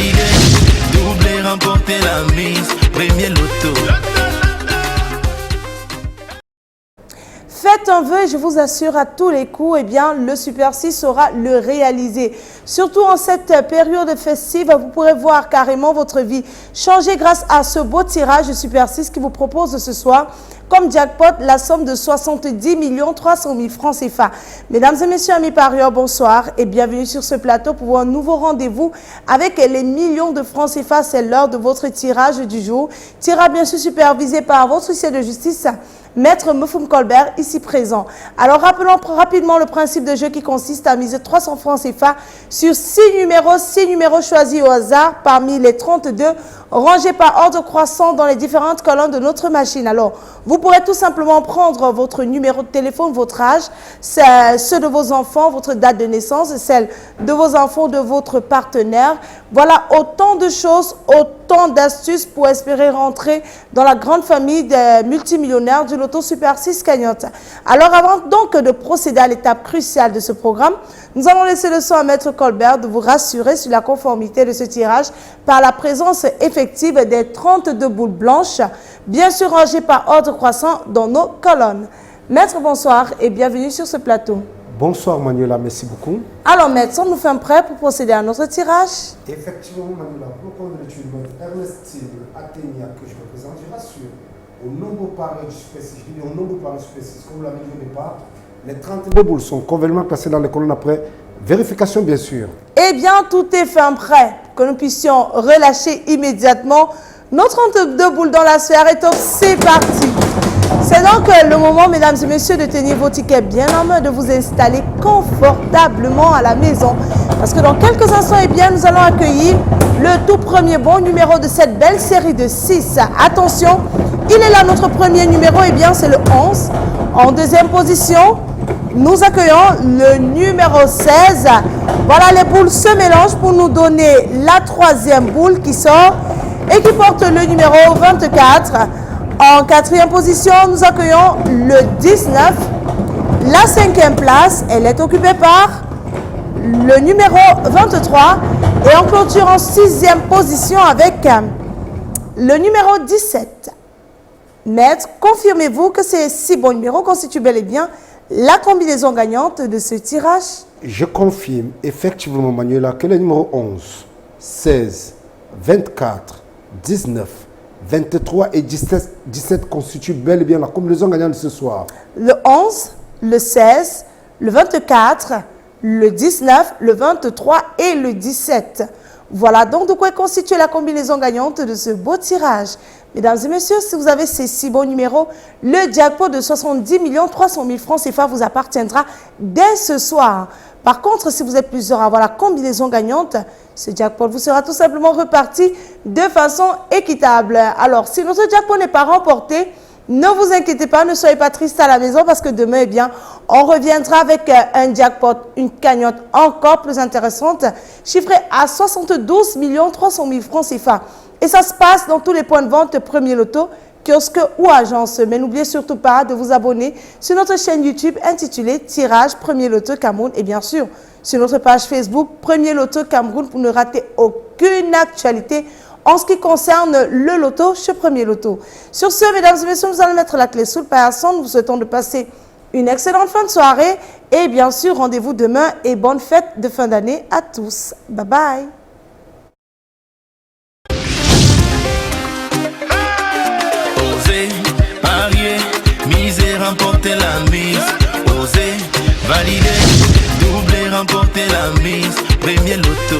validé, doublé, remporté la mise, premier loto. Faites un vœu et je vous assure à tous les coups, eh bien, le Super 6 saura le réaliser. Surtout en cette période festive, vous pourrez voir carrément votre vie changer grâce à ce beau tirage de Super 6 qui vous propose ce soir comme jackpot la somme de 70 300 000 francs CFA. Mesdames et messieurs, amis parieurs, bonsoir et bienvenue sur ce plateau pour un nouveau rendez-vous avec les millions de francs CFA. C'est l'heure de votre tirage du jour. Tirage bien sûr supervisé par votre huissier de justice, Maître Moufoum Colbert, ici présent. Alors, rappelons rapidement le principe de jeu qui consiste à miser 300 francs CFA sur 6 numéros choisis au hasard parmi les 32 rangés par ordre croissant dans les différentes colonnes de notre machine. Alors, vous pourrez tout simplement prendre votre numéro de téléphone, votre âge, ceux de vos enfants, votre date de naissance, celle de vos enfants, de votre partenaire. Voilà autant de choses, autant d'astuces pour espérer rentrer dans la grande famille des multimillionnaires du Loto Super 6 Cagnotte. Alors, avant donc de procéder à l'étape cruciale de ce programme, nous allons laisser le soin à Maître Colbert de vous rassurer sur la conformité de ce tirage par la présence effective des 32 boules blanches, bien sûr rangées par ordre croissant dans nos colonnes. Maître, bonsoir et bienvenue sur ce plateau. Bonsoir Manuela, merci beaucoup. Alors Maître, sommes-nous fin prêts pour procéder à notre tirage? Effectivement Manuela, pour le compte de l'étude, Ernestine Athénia que je représente, je rassure, au nombre pareil du Super 6, je dis au nombre pareil du Super 6, comme vous l'avez dit au départ, les 32 boules sont convenablement placées dans les colonnes après vérification bien sûr. Eh bien, tout est fin prêt pour que nous puissions relâcher immédiatement nos 32 boules dans la sphère. Et donc, c'est parti. C'est donc le moment, mesdames et messieurs, de tenir vos tickets bien en main, de vous installer confortablement à la maison. Parce que dans quelques instants, eh bien, nous allons accueillir le tout premier bon numéro de cette belle série de 6. Attention, il est là notre premier numéro, eh bien, c'est le 11. En deuxième position, nous accueillons le numéro 16. Voilà, les boules se mélangent pour nous donner la troisième boule qui sort et qui porte le numéro 24. En quatrième position, nous accueillons le 19. La cinquième place, elle est occupée par le numéro 23. Et en clôture en sixième position avec le numéro 17. Maître, confirmez-vous que ces 6 bons numéros constituent bel et bien la combinaison gagnante de ce tirage? Je confirme effectivement Manuela que les numéros 11, 16, 24, 19, 23 et 17 constituent bel et bien la combinaison gagnante de ce soir. Le 11, le 16, le 24, le 19, le 23 et le 17. Voilà donc de quoi constitue la combinaison gagnante de ce beau tirage. Mesdames et messieurs, si vous avez ces 6 bons numéros, le jackpot de 70 300 000 francs CFA vous appartiendra dès ce soir. Par contre, si vous êtes plusieurs à avoir la combinaison gagnante, ce jackpot vous sera tout simplement reparti de façon équitable. Alors, si notre jackpot n'est pas remporté, ne vous inquiétez pas, ne soyez pas triste à la maison parce que demain, eh bien, on reviendra avec un jackpot, une cagnotte encore plus intéressante, chiffrée à 72 300 000 francs CFA. Et ça se passe dans tous les points de vente Premier Loto, kiosque ou agence. Mais n'oubliez surtout pas de vous abonner sur notre chaîne YouTube intitulée Tirage Premier Loto Cameroun et bien sûr sur notre page Facebook Premier Loto Cameroun pour ne rater aucune actualité en ce qui concerne le loto chez Premier Loto. Sur ce, mesdames et messieurs, nous allons mettre la clé sous le paillasson. Nous vous souhaitons de passer une excellente fin de soirée et bien sûr rendez-vous demain et bonne fête de fin d'année à tous. Bye bye. Remporter la mise, oser, valider, doubler, remporter la mise, premier loto.